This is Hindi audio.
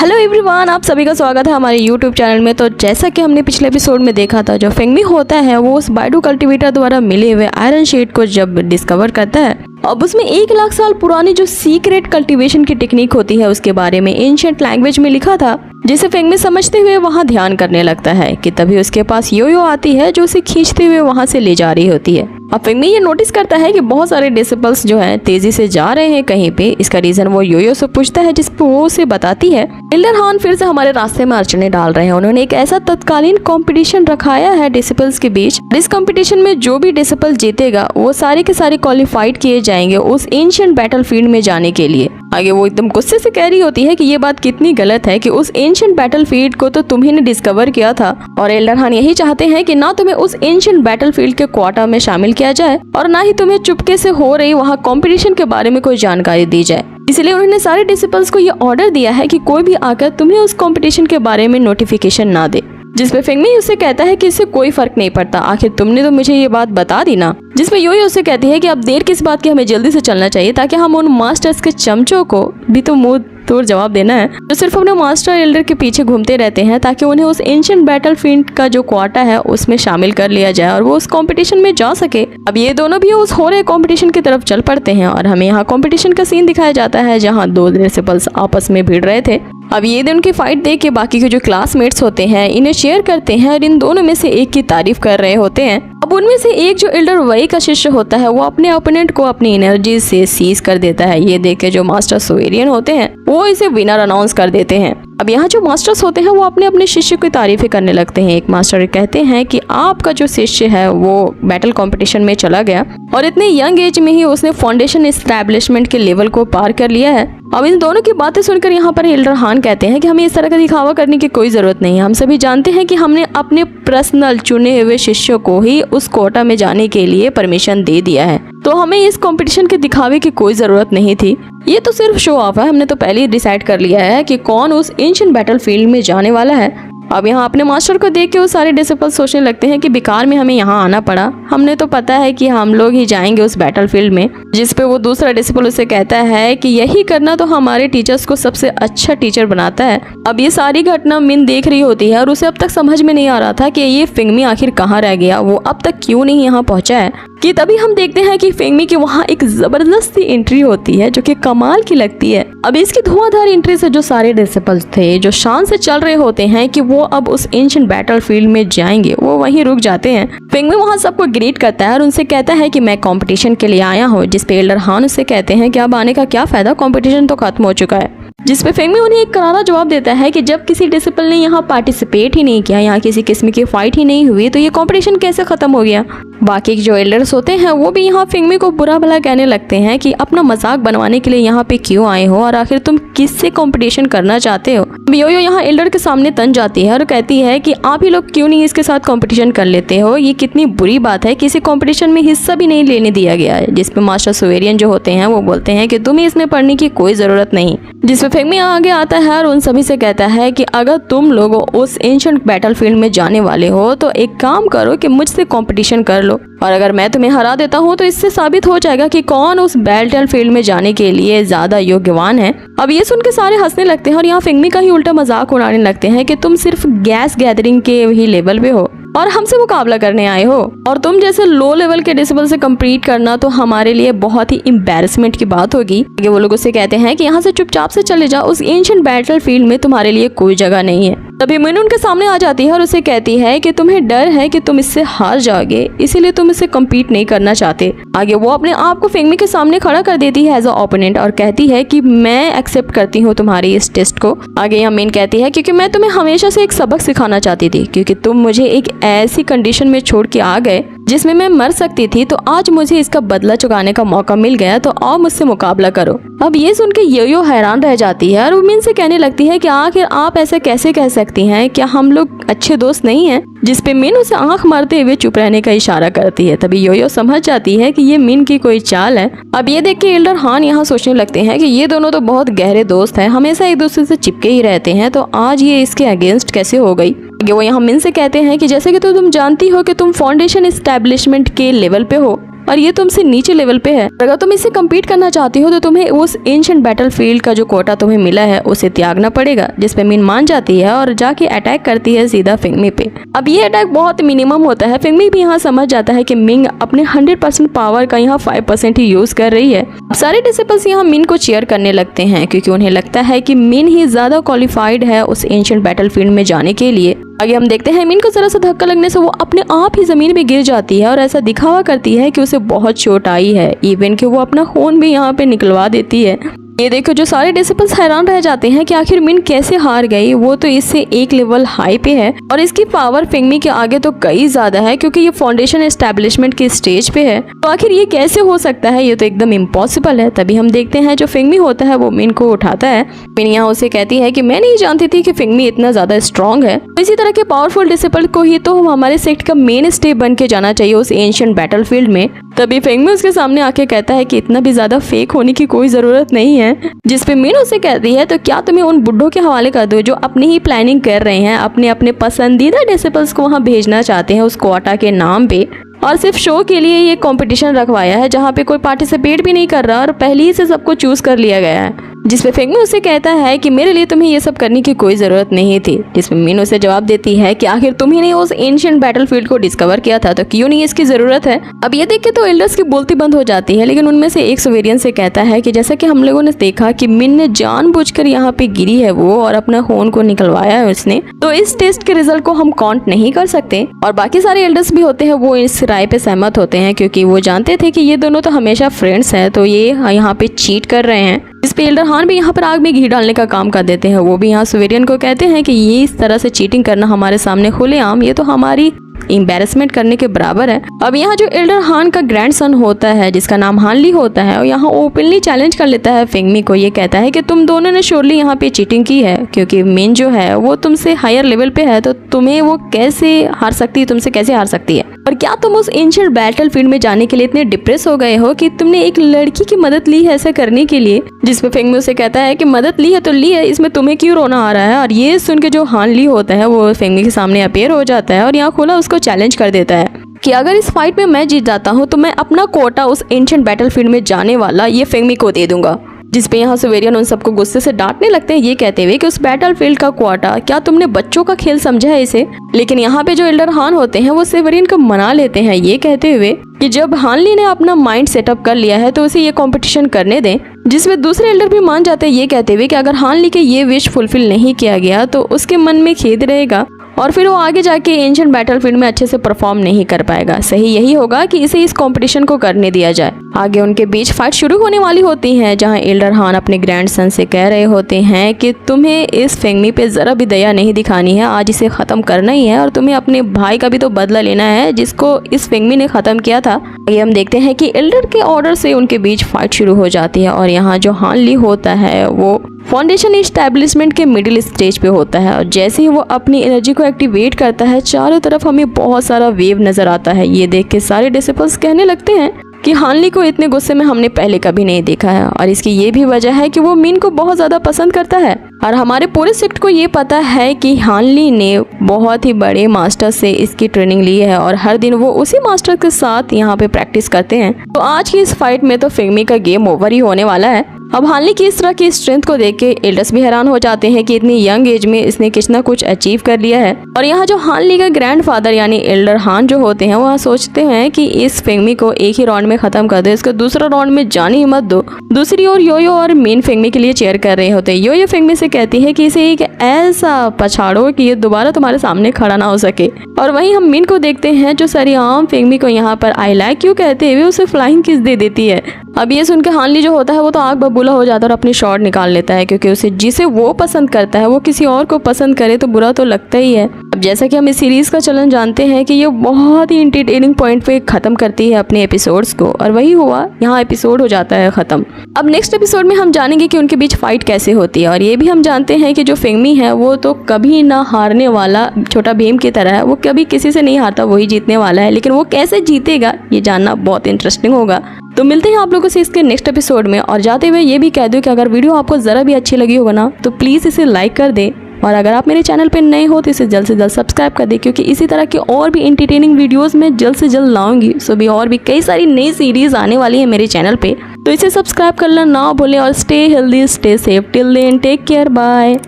हेलो एवरीवन, आप सभी का स्वागत है हमारे यूट्यूब चैनल में। तो जैसा कि हमने पिछले एपिसोड में देखा था, जो फेंगमी होता है वो उस बाइडू कल्टीवेटर द्वारा मिले हुए आयरन शीट को जब डिस्कवर करता है, अब उसमें 1 लाख साल पुरानी जो सीक्रेट कल्टीवेशन की टेक्निक होती है उसके बारे में एंशिएंट लैंग्वेज में लिखा था, जिसे फेंगमी समझते हुए वहाँ ध्यान करने लगता है कि तभी उसके पास योयो आती है जो उसे खींचते हुए वहाँ से ले जा रही होती है। अब फेंगमी ये नोटिस करता है कि बहुत सारे डिसिपल्स जो हैं तेजी से जा रहे हैं कहीं पे। इसका रीजन वो योयो से पूछता है, जिस पर वो उसे बताती है एल्डर हान फिर से हमारे रास्ते में अड़चने डाल रहे हैं। उन्होंने एक ऐसा तत्कालीन कंपटीशन रखाया है डिसिपल्स के बीच। इस कंपटीशन में जो भी डिसिपल जीतेगा वो सारे के सारे क्वालिफाइड किए जाएंगे उस एंशिएंट बैटलफील्ड में जाने के लिए। आगे वो एकदम गुस्से से कह रही होती है कि ये बात कितनी गलत है कि उस एंशिएंट बैटलफील्ड को तो तुम्ही ने डिस्कवर किया था, और एल्डर हान यही चाहते हैं कि ना तुम्हें उस एंशिएंट बैटलफील्ड के क्वार्टर में शामिल किया जाए और ना ही तुम्हें चुपके से हो रही वहाँ कंपटीशन के बारे में कोई जानकारी दी जाए। इसलिए उन्होंने सारे डिसिपल्स को ये ऑर्डर दिया है कि कोई भी आकर तुम्हें उस कंपटीशन के बारे में नोटिफिकेशन ना दे। जिसपे फेंगमी उसे कहता है कि इससे कोई फर्क नहीं पड़ता, आखिर तुमने तो मुझे ये बात बता दी ना। जिसपे योयो उसे कहती है कि अब देर किस बात की, हमें जल्दी से चलना चाहिए ताकि हम उन मास्टर्स के चमचों को भी तो मुंह तोड़ जवाब देना है जो सिर्फ अपने मास्टर एल्डर के पीछे घूमते रहते हैं, ताकि उन्हें उस एंशिएंट बैटलफील्ड का जो क्वार्टर है उसमें शामिल कर लिया जाए और वो उस कंपटीशन में जा सके। अब ये दोनों भी उस हो रहे कंपटीशन की तरफ चल पड़ते हैं और हमें यहाँ कंपटीशन का सीन दिखाया जाता है जहाँ 2 डिसिपल्स आपस में भिड़ रहे थे। अब ये दिन की फाइट देख के बाकी के जो क्लासमेट्स होते हैं इन्हें शेयर करते हैं और इन दोनों में से एक की तारीफ कर रहे होते हैं। अब उनमें से एक जो एल्डर वही का शिष्य होता है वो अपने ओपोनेंट को अपनी एनर्जी से सीज कर देता है। ये देख के जो मास्टर सोवेरियन होते हैं वो इसे विनर अनाउंस कर देते हैं। अब यहाँ जो मास्टर्स होते हैं वो अपने अपने शिष्य की तारीफें करने लगते हैं। एक मास्टर कहते हैं कि आपका जो शिष्य है वो बैटल कंपटीशन में चला गया और इतने यंग एज में ही उसने फाउंडेशन एस्टैब्लिशमेंट के लेवल को पार कर लिया है। अब इन दोनों की बातें सुनकर यहाँ पर एल्डर हान कहते हैं कि हमें इस तरह का दिखावा करने की कोई जरूरत नहीं है। हम सभी जानते हैं कि हमने अपने पर्सनल चुने हुए शिष्यों को ही उस कोटा में जाने के लिए परमिशन दे दिया है, तो हमें इस कंपटीशन के दिखावे की कोई जरूरत नहीं थी। ये तो सिर्फ शो ऑफ है। हमने तो पहले ही डिसाइड कर लिया है कि कौन उस एंशिएंट बैटलफील्ड में जाने वाला है। अब यहाँ अपने मास्टर को देख के वो सारे डिसिपल सोचने लगते हैं कि बेकार में हमें यहाँ आना पड़ा, हमने तो पता है कि हम लोग ही जाएंगे उस बैटलफील्ड में। जिस पे वो दूसरा डिसिपल उसे कहता है कि यही करना तो हमारे टीचर्स को सबसे अच्छा टीचर बनाता है। अब ये सारी घटना मिन देख रही होती है और उसे अब तक समझ में नहीं आ रहा था कि ये फेंगमी आखिर कहाँ रह गया, वो अब तक क्यों नहीं यहाँ पहुंचा है। कि तभी हम देखते हैं कि फेंगमी की वहाँ एक जबरदस्ती एंट्री होती है जो कि कमाल की लगती है। अब इसकी धुआंधार एंट्री से जो सारे डिसिपल्स थे जो शान से चल रहे होते हैं कि वो अब उस एंशिएंट बैटलफील्ड में जाएंगे, वो वहीं रुक जाते हैं। फेंगमी वहाँ सबको ग्रीट करता है और उनसे कहता है कि मैं कंपटीशन के लिए आया हूँ। जिसपे एल्डर हान उससे कहते हैं कि अब आने का क्या फायदा, कंपटीशन तो खत्म हो चुका है। जिसपे फेंगमी उन्हें एक करारा जवाब देता है कि जब किसी डिसिपल ने यहाँ पार्टिसिपेट ही नहीं किया, यहाँ किसी किस्म की फाइट ही नहीं हुई, तो ये कंपटीशन कैसे खत्म हो गया। बाकी जो एल्डर्स होते हैं वो भी यहाँ फेंगमी को बुरा भला कहने लगते हैं कि अपना मजाक बनवाने के लिए यहाँ पे क्यों आए हो और आखिर तुम किससे कंपटीशन करना चाहते हो। योयो यहाँ एल्डर के सामने तन जाती है और कहती है कि आप ही लोग क्यों नहीं इसके साथ कंपटीशन कर लेते हो, ये कितनी बुरी बात है, किसी कंपटीशन में हिस्सा भी नहीं लेने दिया गया है। जिसपे मास्टर सोवेरियन जो होते हैं वो बोलते हैं कि तुम्हें इसमें पढ़ने की कोई जरूरत नहीं। जिसपे फेंगमी आगे आता है और उन सभी से कहता है कि अगर तुम लोग उस एंशिएंट बैटलफील्ड में जाने वाले हो तो एक काम करो कि मुझसे कंपटीशन कर लो, और अगर मैं तुम्हें हरा देता हूँ तो इससे साबित हो जाएगा कि कौन उस बैटलफील्ड में जाने के लिए ज्यादा योग्यवान है। अब ये सुन के सारे हंसने लगते हैं और यहाँ फेंगमी का ही उल्टा मजाक उड़ाने लगते हैं कि तुम सिर्फ गैस गैदरिंग के ही लेवल पे हो और हमसे मुकाबला करने आए हो, और तुम जैसे लो लेवल के डिसिपल से कम्पीट करना तो हमारे लिए बहुत ही एम्बैरेसमेंट की बात होगी। वो लोग उससे कहते हैं कि यहाँ से चुपचाप से चले जाओ, उस एंशिएंट बैटलफील्ड में तुम्हारे लिए कोई जगह नहीं है। तभी मिन उनके सामने आ जाती है और उसे कहती है कि तुम्हें डर है कि तुम इससे हार जाओगे, इसीलिए तुम इससे कम्पीट नहीं करना चाहते। आगे वो अपने आप को फेंगमी के सामने खड़ा कर देती है एज अ ओपोनेंट और कहती है कि मैं एक्सेप्ट करती हूँ तुम्हारी इस टेस्ट को। आगे यहाँ मिन कहती है क्योंकि मैं तुम्हें हमेशा से एक सबक सिखाना चाहती थी, क्योंकि तुम मुझे एक ऐसी कंडीशन में छोड़ के आ गए जिसमें मैं मर सकती थी, तो आज मुझे इसका बदला चुकाने का मौका मिल गया, तो आओ मुझसे मुकाबला करो। अब ये सुन के योयो हैरान रह जाती है और वो मिन से कहने लगती है कि आखिर आप ऐसे कैसे कह सकती हैं, क्या हम लोग अच्छे दोस्त नहीं हैं। जिसपे मिन उसे आंख मारते हुए चुप रहने का इशारा करती है। तभी योयो समझ जाती है कि ये मिन की कोई चाल है। अब ये देख के एल्डर हान यहाँ सोचने लगते हैं कि ये दोनों तो बहुत गहरे दोस्त हैं, हमेशा एक दूसरे से चिपके ही रहते हैं, तो आज ये इसके अगेंस्ट कैसे हो गई। वो यहाँ मिन से कहते हैं कि जैसे कि तुम जानती हो कि तुम फाउंडेशन एस्टैब्लिशमेंट के लेवल पे हो, और ये तुमसे नीचे लेवल पे है। अगर तुम इससे कम्पीट करना चाहती हो तो तुम्हें उस एंशिएंट बैटलफील्ड का जो कोटा तुम्हें मिला है उसे त्यागना पड़ेगा, जिसपे मिन मान जाती है और जाके अटैक करती है सीधा फेंगमी पे। अब ये अटैक बहुत मिनिमम होता है। फेंगमी भी यहाँ समझ जाता है कि मिंग अपने 100% पावर का यहाँ 5% ही यूज कर रही है। सारे डिसिपल्स यहाँ मिन को चीयर करने लगते हैं क्योंकि उन्हें लगता है कि मिन ही ज्यादा क्वालिफाइड है उस एंशिएंट बैटलफील्ड में जाने के लिए। आगे हम देखते हैं मिन को जरा सा धक्का लगने से वो अपने आप ही जमीन पे गिर जाती है और ऐसा दिखावा करती है कि उसे बहुत चोट आई है, इवन कि वो अपना खून भी यहाँ पे निकलवा देती है। ये देखो जो सारे डिसिपल्स हैरान रह जाते हैं कि आखिर मिन कैसे हार गई। वो तो इससे एक लेवल हाई पे है और इसकी पावर फेंगमी के आगे तो कई ज्यादा है क्योंकि ये फाउंडेशन एस्टेब्लिशमेंट की स्टेज पे है। तो आखिर ये कैसे हो सकता है, ये तो एकदम इम्पॉसिबल है। तभी हम देखते हैं जो फेंगमी होता है वो मिन को उठाता है। मिन यहाँ उसे कहती है कि मैं नहीं जानती थी कि फेंगमी इतना ज्यादा स्ट्रॉन्ग है। इसी तरह के पावरफुल डिसिपल को ही तो हमारे सेक्ट का मेन स्टेप बन के जाना चाहिए उस एंशिएंट बैटलफील्ड में। तभी फेंगमी उसके सामने आके कहता है कि इतना भी ज्यादा फेक होने की कोई जरूरत नहीं है। जिसपे मिन उसे कहती है तो क्या तुम्हें उन बुड्ढों के हवाले कर दो जो अपनी ही प्लानिंग कर रहे हैं, अपने अपने पसंदीदा डिसिपल्स को वहाँ भेजना चाहते हैं उस क्वाटा के नाम पे, और सिर्फ शो के लिए ये कंपटीशन रखवाया है जहाँ पे कोई पार्टिसिपेट भी नहीं कर रहा और पहले ही से सबको चूज कर लिया गया है। जिसपे फेंगमी उसे कहता है कि मेरे लिए तुम्हें ये सब करने की कोई जरूरत नहीं थी। जिसमें मिन उसे जवाब देती है कि आखिर तुम्ही ने उस एंशिएंट बैटलफील्ड को डिस्कवर किया था तो क्यों नहीं इसकी जरूरत है। अब ये देख के तो एल्डर्स की बोलती बंद हो जाती है, लेकिन उनमें से एक सोवेरियन से कहता है कि जैसा कि हम लोगों ने देखा कि मिन ने जानबूझकर यहाँ पे गिरी है वो और अपना खून को निकलवाया है उसने, तो इस टेस्ट के रिजल्ट को हम काउंट नहीं कर सकते। और बाकी सारे एल्डर्स भी होते हैं वो इस राय पे सहमत होते हैं क्योंकि वो जानते थे कि ये दोनों तो हमेशा फ्रेंड्स हैं, तो ये यहाँ पे चीट कर रहे हैं। इस पे एल्डर हान भी यहाँ पर आग में घी डालने का काम कर देते हैं। वो भी यहाँ सोवेरियन को कहते हैं कि ये इस तरह से चीटिंग करना हमारे सामने खुलेआम, ये तो हमारी एम्बेरसमेंट करने के बराबर है। अब यहाँ जो एल्डर हान का ग्रैंडसन होता है जिसका नाम हान ली होता है, और यहाँ ओपनली चैलेंज कर लेता है फेंगमी को। ये कहता है कि तुम दोनों ने श्योरली यहाँ पे चीटिंग की है क्योंकि मिन जो है वो तुमसे हायर लेवल पे है, तो तुम्हें वो कैसे हार सकती है, तुमसे कैसे हार सकती है। और क्या तुम उस एंशिएंट बैटलफील्ड में जाने के लिए इतने डिप्रेस हो गए हो कि तुमने एक लड़की की मदद ली है ऐसा करने के लिए। जिसमें फेंगमी उसे कहता है कि मदद ली है तो ली है, इसमें तुम्हें क्यों रोना आ रहा है। और ये सुन के जो हान ली होता है वो फेंगमी के सामने अपेयर हो जाता है और यहाँ खुला उसको चैलेंज कर देता है कि अगर इस फाइट में मैं जीत जाता हूँ तो मैं अपना कोटा उस एंशिएंट बैटलफील्ड में जाने वाला ये फेंगमी को दे दूंगा। जिसपे यहाँ सोवेरियन उन सबको गुस्से से डांटने लगते हैं ये कहते हुए कि उस बैटलफील्ड का क्वाटा क्या तुमने बच्चों का खेल समझा है इसे। लेकिन यहाँ पे जो एल्डर हान होते हैं वो सोवेरियन को मना लेते हैं ये कहते हुए कि जब हानली ने अपना माइंड सेटअप कर लिया है तो उसे ये कंपटीशन करने दें। जिसमें दूसरे एल्डर भी मान जाते हैं ये कहते हुए कि अगर हानली के ये विश फुलफिल नहीं किया गया तो उसके मन में खेद रहेगा और फिर वो आगे जाके एंशिएंट बैटलफील्ड में अच्छे से परफॉर्म नहीं कर पाएगा। सही यही होगा कि इसे इस कंपटीशन को करने दिया जाए। आगे उनके बीच फाइट शुरू होने वाली होती है जहां एल्डर हान अपने ग्रैंडसन से कह रहे होते हैं कि तुम्हें इस फेंगमी पे जरा भी दया नहीं दिखानी है, आज इसे खत्म करना ही है और तुम्हें अपने भाई का भी तो बदला लेना है जिसको इस फेंगमी ने खत्म किया था। आगे हम देखते हैं कि एल्डर के ऑर्डर से उनके बीच फाइट शुरू हो जाती है और यहाँ जो हान ली होता है वो फाउंडेशन एस्टैब्लिशमेंट के मिडिल स्टेज पे होता है और जैसे ही वो अपनी एनर्जी को एक्टिवेट करता है चारों तरफ हमें बहुत सारा वेव नजर आता है। ये देख के सारे डिसिपल्स कहने लगते हैं कि हानली को इतने गुस्से में हमने पहले कभी नहीं देखा है और इसकी ये भी वजह है कि वो मिन को बहुत ज्यादा पसंद करता है और हमारे पूरे सेक्ट को ये पता है कि हानली ने बहुत ही बड़े मास्टर से इसकी ट्रेनिंग ली है और हर दिन वो उसी मास्टर के साथ यहाँ पे प्रैक्टिस करते हैं। तो आज की इस फाइट में तो फेंगमी का गेम ओवर ही होने वाला है। अब हानली की इस तरह की स्ट्रेंथ को देख के एल्डर्स भी हैरान हो जाते हैं कि इतनी यंग एज में इसने कुछ ना कुछ अचीव कर लिया है। और यहाँ जो हानली का ग्रैंडफादर यानी एल्डर हान जो होते हैं वह सोचते हैं कि इस फेंगमी को एक ही राउंड में खत्म कर दो, इसको दूसरा राउंड में जाने ही मत दो। दूसरी ओर योयो और मेन फेंगमी के लिए चेयर कर रहे होते हैं। योयो फेंगमी से कहती है कि इसे एक ऐसा पछाड़ो कि ये दोबारा तुम्हारे सामने खड़ा ना हो सके। और वहीं हम मिन को देखते हैं जो सरेआम फेंगमी को यहाँ पर आई लाइक यू कहते हुए उसे फ्लाइंग किस दे देती है। अब ये सुनकर हानली जो होता है वो तो आग बबूला हो जाता है और अपनी शॉट निकाल लेता है क्योंकि उसे जिसे वो पसंद करता है वो किसी और को पसंद करे तो बुरा तो लगता ही है। अब जैसा कि हम इस सीरीज का चलन जानते हैं कि ये बहुत ही इंटरटेनिंग पॉइंट पे खत्म करती है अपने एपिसोड्स को और वही हुआ, यहाँ एपिसोड हो जाता है खत्म। अब नेक्स्ट एपिसोड में हम जानेंगे कि उनके बीच फाइट कैसे होती है और ये भी हम जानते हैं कि जो फेंगमी है वो तो कभी ना हारने वाला छोटा भीम की तरह है, वो कभी किसी से नहीं हारता, वही जीतने वाला है। लेकिन वो कैसे जीतेगा ये जानना बहुत इंटरेस्टिंग होगा। तो मिलते हैं आप लोगों से इसके नेक्स्ट एपिसोड में और जाते हुए ये भी कह दूं कि अगर वीडियो आपको ज़रा भी अच्छी लगी होगा ना तो प्लीज़ इसे लाइक कर दें, और अगर आप मेरे चैनल पे नए हो तो इसे जल्द से जल्द सब्सक्राइब कर दें, क्योंकि इसी तरह की और भी एंटरटेनिंग वीडियोस मैं जल्द से जल्द लाऊंगी। सो भी और भी कई सारी नई सीरीज आने वाली है मेरे चैनल पे, तो इसे सब्सक्राइब करना ना भूलें और stay healthy, stay safe, till then take care, bye.